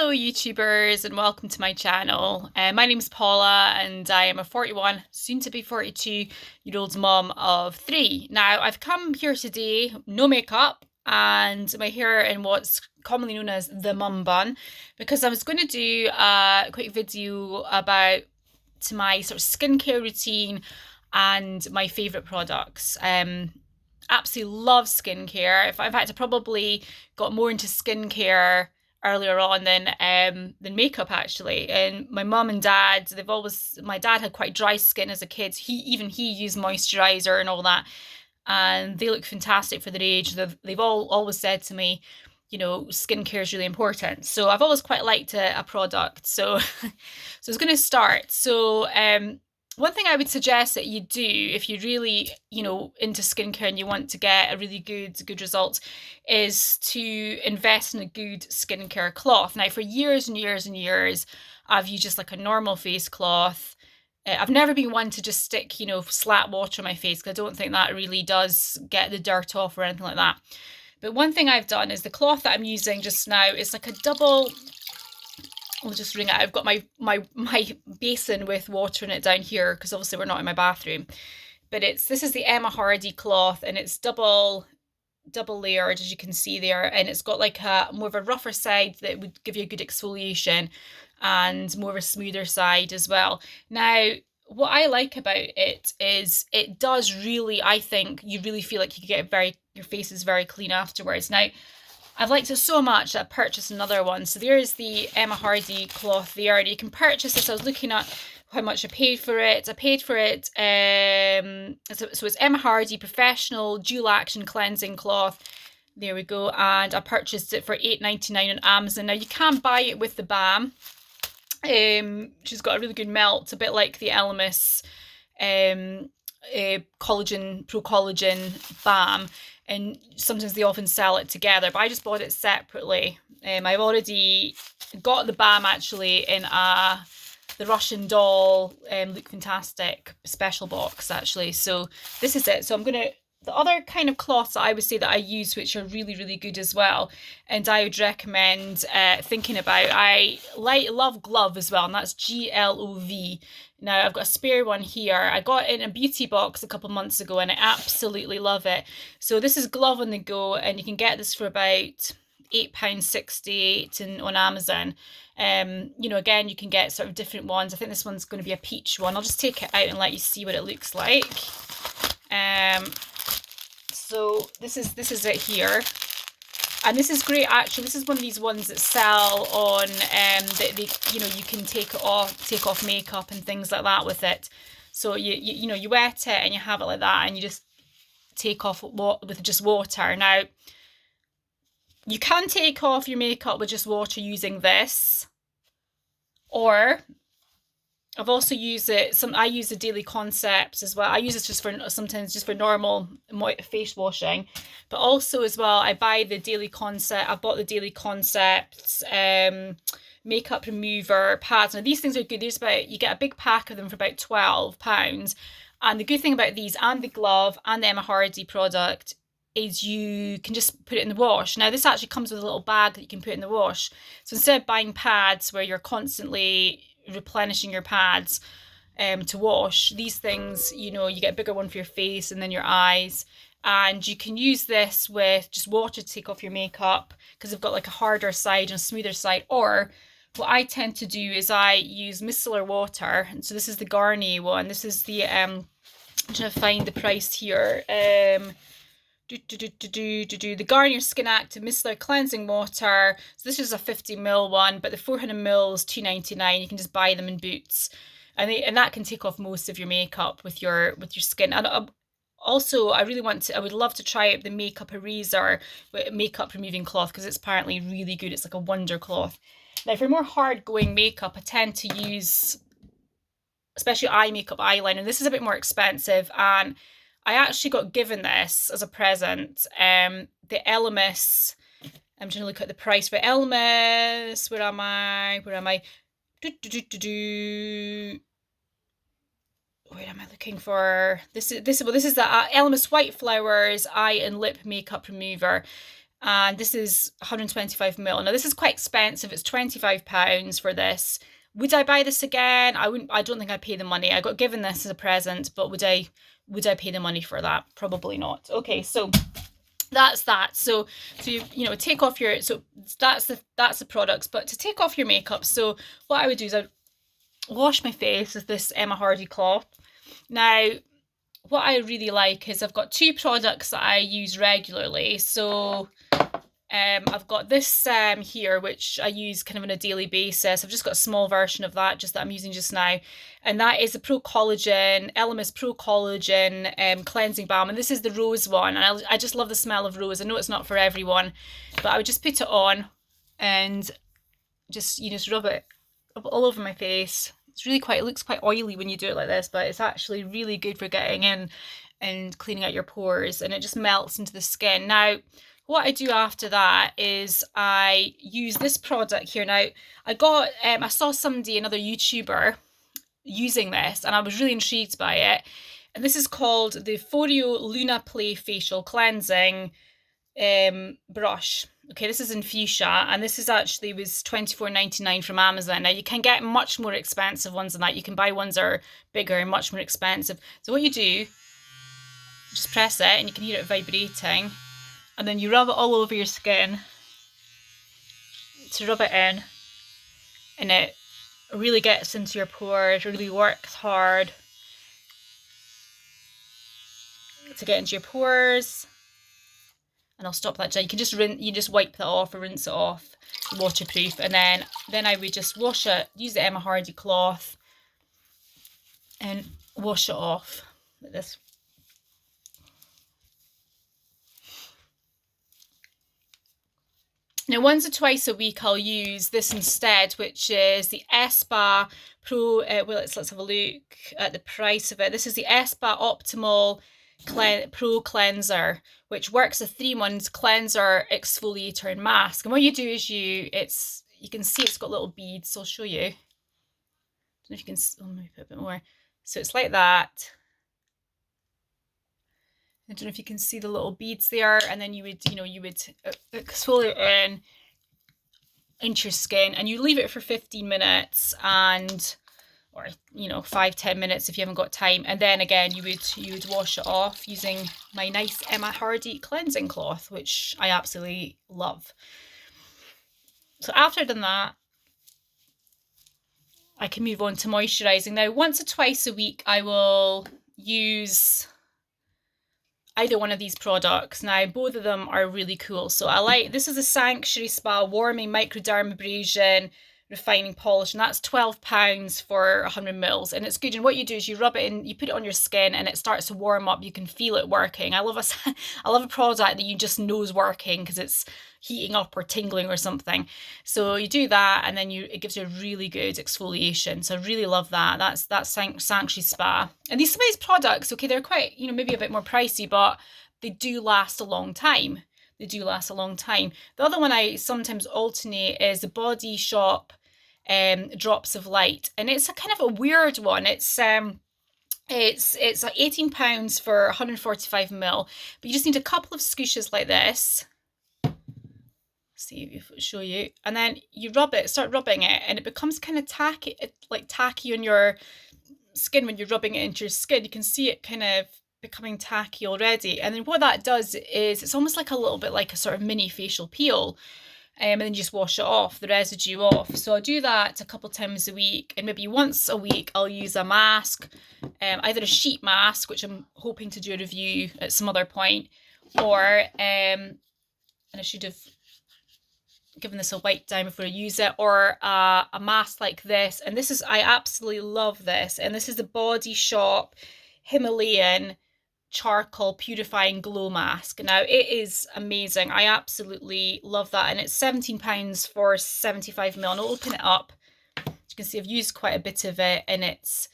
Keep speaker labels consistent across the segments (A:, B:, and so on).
A: Hello YouTubers and welcome to my channel. My name is Paula and I am a 41, soon to be 42-year-old mom of 3. Now I've come here today, no makeup and my hair in what's commonly known as the mum bun, because I was going to do a quick video about my sort of skincare routine and my favourite products. Absolutely love skincare. In fact, I probably got more into skincare earlier on than makeup actually. And my mum and dad, my dad had quite dry skin as a kid. He used moisturizer and all that, and they look fantastic for their age. They've all always said to me, skincare is really important. So I've always quite liked a product. So so I was going to start. So one thing I would suggest that you do if you're really, into skincare and you want to get a really good result is to invest in a good skincare cloth. Now, for years and years and years, I've used just like a normal face cloth. I've never been one to just stick, slap water on my face because I don't think that really does get the dirt off or anything like that. But one thing I've done is the cloth that I'm using just now is like a double. I'll just ring it. I've got my basin with water in it down here because obviously we're not in my bathroom. But this is the Emma Hardie cloth and it's double layered, as you can see there, and it's got like a more of a rougher side that would give you a good exfoliation and more of a smoother side as well. Now, what I like about it is it does really, I think you really feel like you get your face is very clean afterwards. Now, I've liked it so much that I purchased another one. So there's the Emma Hardie cloth there. You can purchase this. I was looking at how much I paid for it. I paid for it, so it's Emma Hardie Professional Dual Action Cleansing Cloth. There we go. And I purchased it for $8.99 on Amazon. Now you can buy it with the Balm. She's got a really good melt, a bit like the Elemis Pro-collagen Balm. And sometimes they often sell it together, but I just bought it separately. I've already got the Balm actually in the Russian doll Look Fantastic special box actually. So this is it. So the other kind of cloths that I would say that I use, which are really, really good as well, and I would recommend thinking about. I love Glov as well, and that's Glov. Now, I've got a spare one here. I got it in a beauty box a couple months ago, and I absolutely love it. So this is Glov On the Go, and you can get this for about £8.68 on Amazon. Again, you can get sort of different ones. I think this one's going to be a peach one. I'll just take it out and let you see what it looks like. So this is it here. And this is great actually. This is one of these ones that sell on that you can take off makeup and things like that with it. So you wet it and you have it like that and you just take off with just water. Now you can take off your makeup with just water using this, or I've also used it. I use the Daily Concepts as well. I use this sometimes just for normal face washing, but also as well I buy the Daily Concept. I bought the Daily Concepts makeup remover pads. Now these things are good. You get a big pack of them for about £12. And the good thing about these and the Glove and the Emma Hardie product is you can just put it in the wash. Now this actually comes with a little bag that you can put in the wash. So instead of buying pads where you're constantly replenishing your pads to wash, these things, you get a bigger one for your face and then your eyes, and you can use this with just water to take off your makeup because they've got like a harder side and a smoother side. Or what I tend to do is I use micellar water, and so this is the Garnier one. This is the I'm trying to find the price here. The Garnier Skin Active Micellar Cleansing Water. So this is a 50ml one, but the 400ml is £2.99. You can just buy them in Boots, and that can take off most of your makeup with your skin. And also, I would love to try out the Makeup Eraser with makeup removing cloth because it's apparently really good. It's like a wonder cloth. Now, for more hard going makeup, I tend to use, especially eye makeup, eyeliner. This is a bit more expensive, and I actually got given this as a present. The Elemis. I'm trying to look at the price for Elemis. Where am I? Where am I looking for? This is the Elemis White Flowers Eye and Lip Makeup Remover. And this is 125ml. Now this is quite expensive. It's £25 for this. Would I buy this again? I wouldn't. I don't think I'd pay the money. I got given this as a present, but would I pay the money for that? Probably not. Okay, so that's that. So you know, take off your, so that's the products. But to take off your makeup, so what I would do is I'd wash my face with this Hardie cloth. Now, what I really like is I've got two products that I use regularly. So I've got this here, which I use kind of on a daily basis. I've just got a small version of that, just that I'm using just now. And that is the Pro-collagen, Elemis Pro-collagen cleansing balm. And this is the rose one. And I just love the smell of rose. I know it's not for everyone, but I would just put it on and just, you just rub it all over my face. It's really it looks quite oily when you do it like this, but it's actually really good for getting in and cleaning out your pores, and it just melts into the skin. Now, what I do after that is I use this product here. Now, I saw somebody, another YouTuber, using this, and I was really intrigued by it. And this is called the Foreo Luna Play Facial Cleansing brush. Okay, this is in fuchsia, and this is actually was £24.99 from Amazon. Now, you can get much more expensive ones than that. You can buy ones that are bigger and much more expensive. So what you do, just press it, and you can hear it vibrating, and then you rub it all over your skin to rub it in, and it really gets into your pores, really works hard to get into your pores. And I'll stop that. You can just wipe that off or rinse it off, waterproof. And then I would just wash it, use the Hardie cloth and wash it off like this. Now, once or twice a week, I'll use this instead, which is the ESPA Pro, let's have a look at the price of it. This is the ESPA Optimal Pro Cleanser, which works a 3-month cleanser, exfoliator, and mask. And what you do is you can see it's got little beads. So I'll show you. I don't know if you can. Oh, maybe put a bit more. So it's like that. I don't know if you can see the little beads there, and then you would exfoliate into your skin, and you leave it for 15 minutes, or 5-10 minutes if you haven't got time, and then again you would wash it off using my nice Hardie cleansing cloth, which I absolutely love. So after I've done that, I can move on to moisturising. Now, once or twice a week, I will use either one of these products. Now, both of them are really cool. So this is a Sanctuary Spa Warming Microdermabrasion Refining Polish, and that's £12 for 100ml, and it's good. And what you do is you rub it in, you put it on your skin, and it starts to warm up. You can feel it working. I love a product that you just know is working because it's heating up or tingling or something. So you do that, and then it gives you a really good exfoliation. So I really love that. That's Sanctuary Spa. And these products, okay, they're quite, maybe a bit more pricey, but they do last a long time. They do last a long time. The other one I sometimes alternate is the Body Shop Drops of Light, and it's a kind of a weird one. It's £18 for 145ml, but you just need a couple of scooshes like this. See if I'll show you, and then you start rubbing it, and it becomes kind of tacky, like tacky on your skin when you're rubbing it into your skin. You can see it kind of becoming tacky already, and then what that does is it's almost like a little bit like a sort of mini facial peel, and then you just wash it off, the residue off. So I do that a couple times a week, and maybe once a week I'll use a mask, either a sheet mask, which I'm hoping to do a review at some other point, or and I should have given this a wipe down before I use it, or a mask like this. And this is, I absolutely love this, and this is the Body Shop Himalayan Charcoal Purifying Glow Mask. Now, it is amazing. I absolutely love that, and it's £17 for 75ml. And I'll open it up. As you can see, I've used quite a bit of it, and it's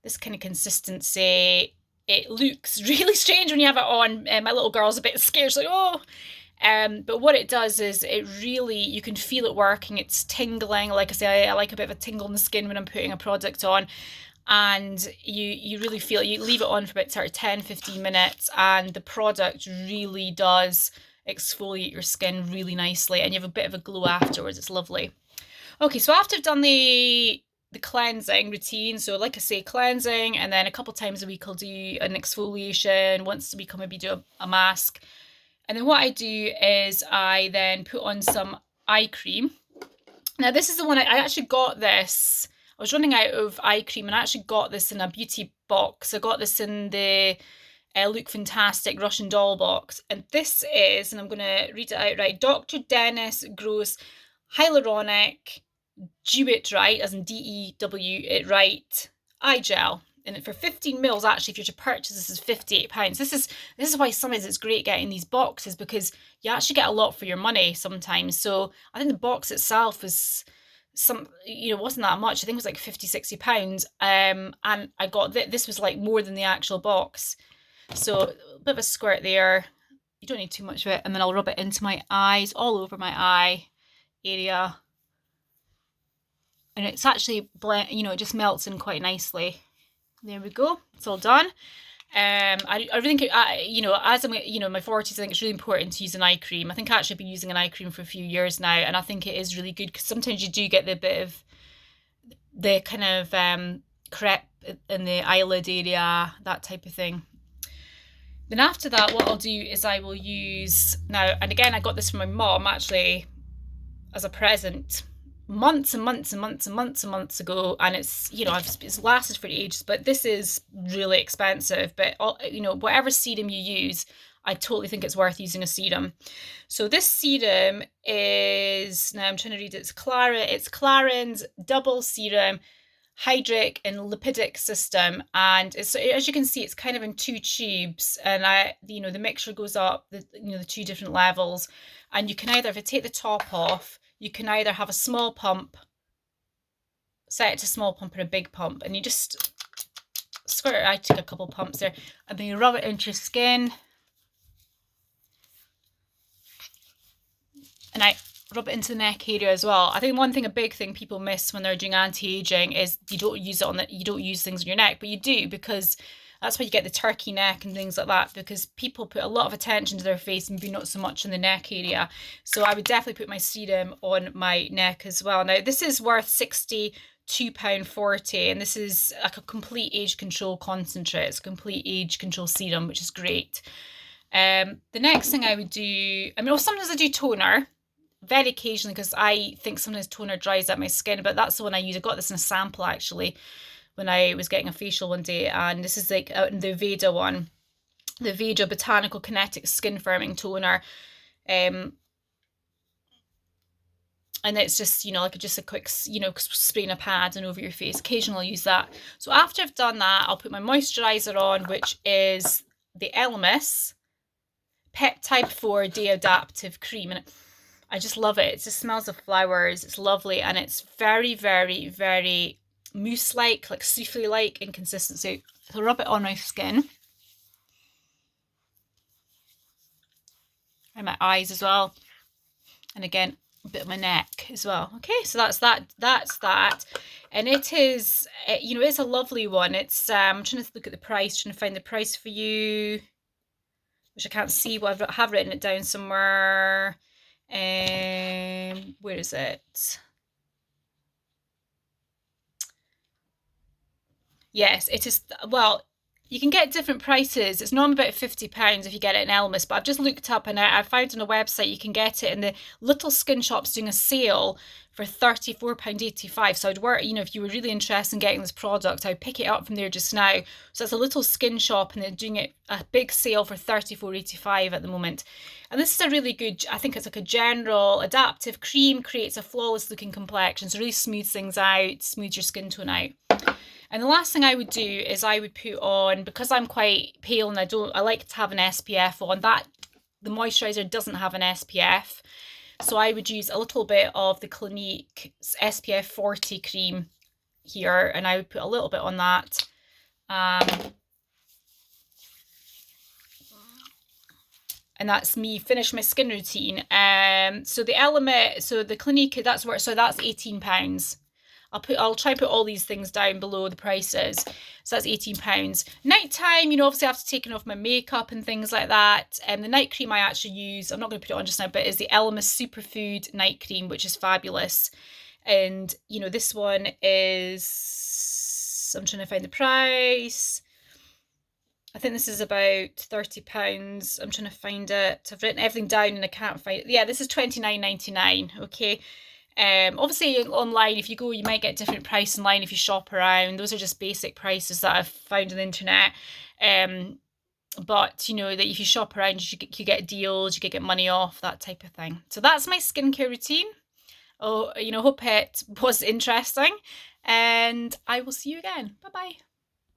A: this kind of consistency. It looks really strange when you have it on. My little girl's a bit scared. She's like, oh. But what it does is it really, you can feel it working. It's tingling. Like I say, I like a bit of a tingle in the skin when I'm putting a product on. And you really feel it. You leave it on for about 10-15 minutes, and the product really does exfoliate your skin really nicely, and you have a bit of a glow afterwards. It's lovely. Okay, so after I've done the cleansing routine, so like I say, cleansing, and then a couple times a week I'll do an exfoliation. Once a week I'll maybe do a mask. And then what I do is I then put on some eye cream. Now this is the one, I actually got this. I was running out of eye cream and I actually got this in a beauty box. I got this in the Look Fantastic Russian doll box. And this is, and I'm going to read it out right, Dr. Dennis Gross Hyaluronic Do It Right, as in D-E-W it right, eye gel. And for 15 mils, actually, if you're to purchase this, is £58. This is why sometimes it's great getting these boxes, because you actually get a lot for your money sometimes. So I think the box itself was wasn't that much. I think it was like £50-60. And I got this was like more than the actual box. So a bit of a squirt there. You don't need too much of it. And then I'll rub it into my eyes, all over my eye area. And it's actually it just melts in quite nicely. There we go. It's all done. I really think, as I'm, in my 40s, I think it's really important to use an eye cream. I think actually I've been using an eye cream for a few years now, and I think it is really good, because sometimes you do get the bit of the kind of crepe in the eyelid area, that type of thing. Then after that, what I'll do is I will use, now, and again, I got this from my mom actually as a present months and months and months and months and months ago, and it's it's lasted for ages, but this is really expensive. But whatever serum you use, I totally think it's worth using a serum. So this serum is, now I'm trying to read it, it's Clarins double serum hydric and lipidic system, and it's, as you can see, it's kind of in 2 tubes, and the mixture goes up the 2 different levels, and you can either, if I take the top off, you can either have a small pump, set it to small pump, or a big pump, and you just squirt it. I took a couple pumps there, and then you rub it into your skin, and I rub it into the neck area as well. I think a big thing people miss when they're doing anti-aging is you don't use things on your neck, but you do, because that's why you get the turkey neck and things like that, because people put a lot of attention to their face, maybe not so much in the neck area. So I would definitely put my serum on my neck as well. Now this is worth £62.40, and this is like a complete age control concentrate. It's a complete age control serum, which is great. The next thing I would do, sometimes I do toner, very occasionally, because I think sometimes toner dries out my skin, but that's the one I use. I got this in a sample actually when I was getting a facial one day, and this is like the Veda one, the Veda Botanical Kinetic Skin Firming Toner, and it's just just a quick spraying a pad and over your face. Occasionally I'll use that. So after I've done that, I'll put my moisturizer on, which is the Elemis Peptide 4 Day Adaptive Cream, and I just love it. It just smells of flowers. It's lovely, and it's very, very, very mousse-like, like souffle-like in consistency. So rub it on my skin and my eyes as well, and again a bit of my neck as well. Okay, so that's that, and it is it's a lovely one. It's I'm trying to look at the price, trying to find the price for you, which I can't see, but I have written it down somewhere. Where is it? Yes, it is. Well, you can get different prices. It's normally about £50 if you get it in Elemis, but I've just looked up and I found on a website you can get it in the little skin shops doing a sale for £34.85. So I'd work, if you were really interested in getting this product, I'd pick it up from there just now. So it's a little skin shop, and they're doing a big sale for £34.85 at the moment. And this is a really good, I think it's like a general adaptive cream, creates a flawless looking complexion. So really smooths things out, smooths your skin tone out. And the last thing I would do is I would put on, because I'm quite pale and I like to have an SPF on, that the moisturiser doesn't have an SPF. So I would use a little bit of the Clinique SPF 40 cream here, and I would put a little bit on that. And that's me finish my skin routine. So the Elemis, so the Clinique, that's £18. I'll try and put all these things down below the prices. So that's £18. Nighttime, you know, obviously after taking off my makeup and things like that. And the night cream I actually use, I'm not going to put it on just now, but is the Elemis Superfood night cream, which is fabulous. And, you know, this one is, I'm trying to find the price. I think this is about £30. I'm trying to find it. I've written everything down and I can't find it. Yeah, this is £29.99, okay? Obviously online, if you go, you might get different price online if you shop around. Those are just basic prices that I've found on the internet. But you know that if you shop around, you get deals, you get money off, that type of thing. So that's my skincare routine. Oh, you know, hope it was interesting, and I will see you again. Bye bye.